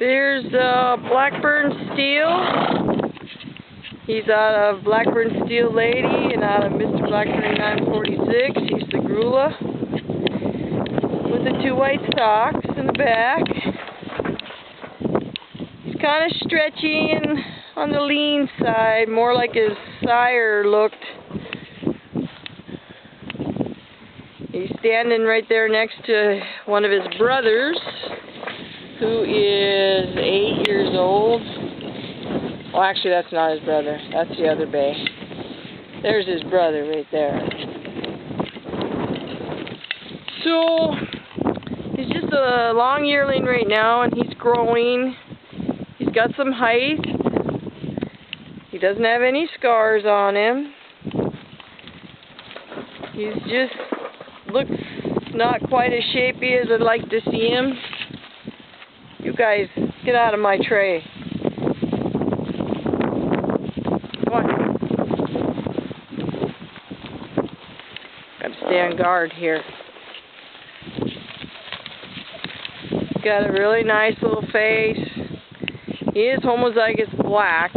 There's Blackburn Steel. He's out of Blackburn Steel Lady and out of Mr Blackburn 946. He's the Grulla with the two white stalks in the back. He's kind of stretchy and on the lean side, more like his sire looked. He's standing right there next to one of his brothers, who is 8 years old. Well, actually, that's not his brother. That's the other bay. There's his brother right there. So, he's just a long yearling right now, and he's growing. He's got some height. He doesn't have any scars on him. He's just looks not quite as shapy as I'd like to see him. You guys, get out of my tray. Come on. Gotta stay on guard here. He's got a really nice little face. He is Homozygous Black,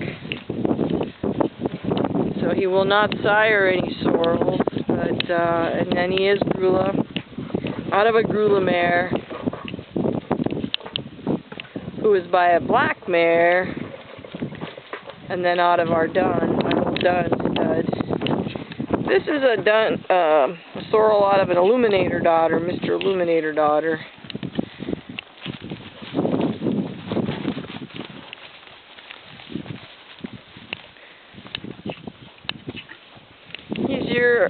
so he will not sire any sorrels. But and then he is Grulla, out of a Grulla mare, who is by a black mare, and then out of our dun stud. This is a sorrel out of an Illuminator daughter, Mr. Illuminator daughter. He's your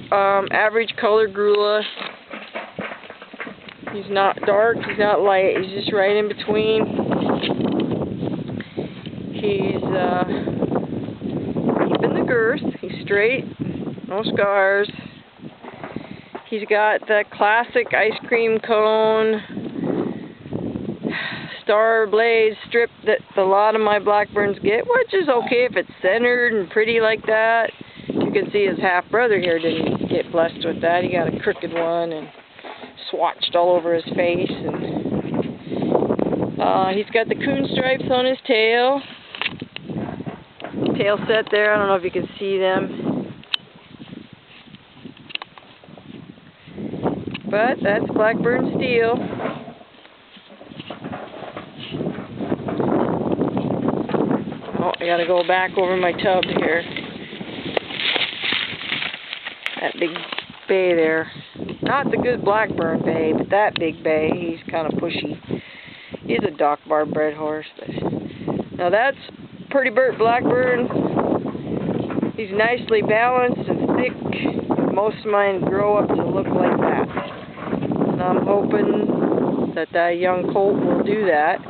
average color Grulla. He's not dark, he's not light, he's just right in between. He's keeping the girth, he's straight, no scars. He's got the classic ice cream cone, star blaze strip that a lot of my Blackburns get, which is okay if it's centered and pretty like that. You can see his half-brother here didn't get blessed with that. He got a crooked one and swatched all over his face. And he's got the coon stripes on his tail. Tail set there. I don't know if you can see them. But that's Blackburn Steel. Oh, I gotta go back over my tub here. That big bay there. Not the good Blackburn bay, but that big bay. He's kind of pushy. He's a Dock Bar bred horse. But now that's Pretty Burt Blackburn. He's nicely balanced and thick. Most of mine grow up to look like that. And I'm hoping that that young colt will do that.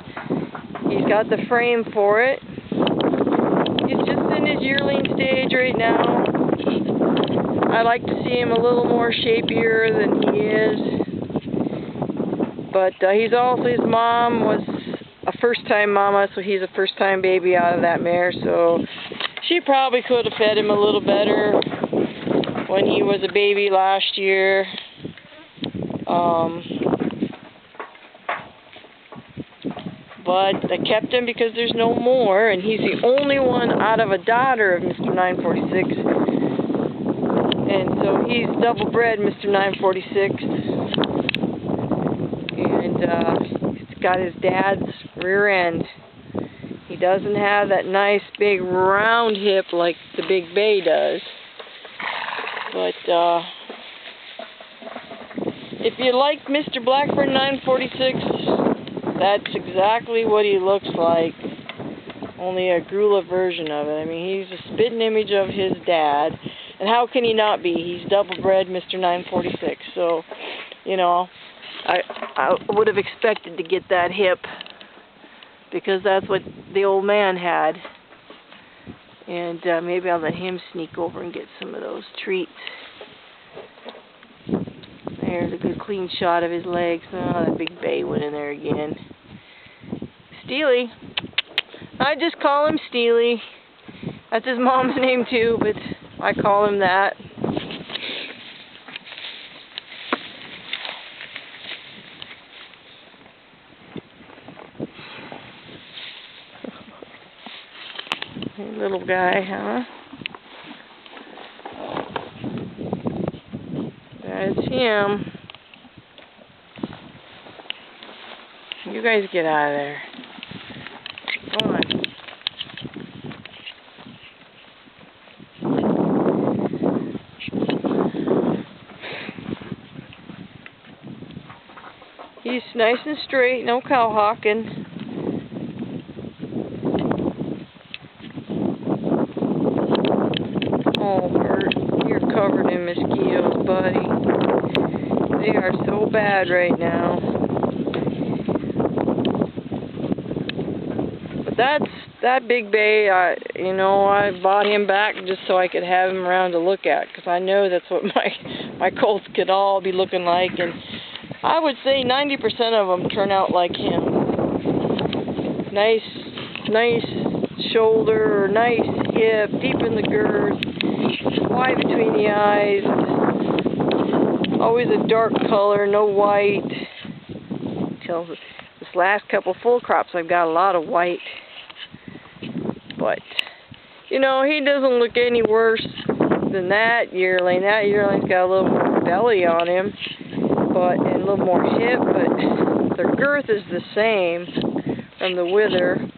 He's got the frame for it. He's just in his yearling stage right now. I like to see him a little more shapier than he is. But his mom was a first-time mama, so he's a first-time baby out of that mare. So she probably could have fed him a little better when he was a baby last year. But I kept him because there's no more, and he's the only one out of a daughter of Mr. 946. And so he's double bred Mr. 946. And he's got his dad's rear end. He doesn't have that nice big round hip like the big bay does. But if you like Mr. Blackburn 946, that's exactly what he looks like. Only a Grulla version of it. I mean, he's a spitting image of his dad. And how can he not be? He's double-bred Mr. 946. So, you know, I would have expected to get that hip because that's what the old man had. And maybe I'll let him sneak over and get some of those treats. There's a good clean shot of his legs. Oh, that big bay went in there again. Steely. I just call him Steely. That's his mom's name too, but I call him that. Hey, little guy, huh? That's him. You guys get out of there. Come on. He's nice and straight, no cow hawking. Oh, Bert, you're covered in mosquitoes, buddy. They are so bad right now. But that big bay, I bought him back just so I could have him around to look at, because I know that's what my colts could all be looking like, and I would say 90% of them turn out like him. Nice shoulder, nice hip, deep in the girth, wide between the eyes, always a dark color, no white. Till this last couple full crops, I've got a lot of white. But, he doesn't look any worse than that yearling. That yearling's got a little more belly on him, and a little more hip, but their girth is the same from the wither.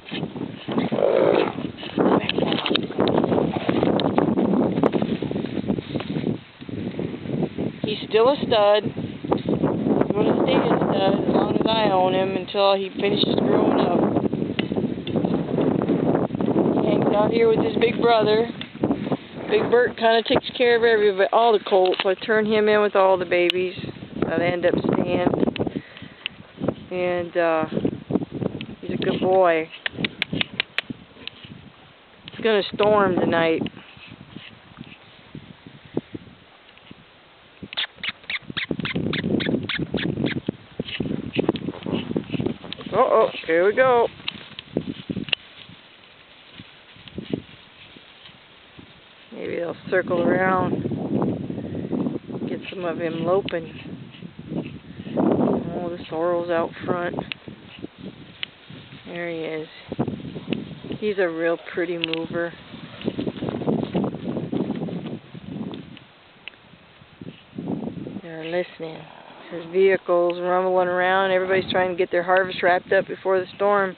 He's still a stud. He's going to stay a stud as long as I own him until he finishes growing up. He hangs out here with his big brother. Big Bert kind of takes care of all the colts. I turn him in with all the babies that end up staying. And he's a good boy. It's going to storm tonight. Uh-oh, here we go. Maybe they'll circle around, get some of him loping. Oh, the sorrel's out front. There he is. He's a real pretty mover. They're listening. There's vehicles rumbling around. Everybody's trying to get their harvest wrapped up before the storm.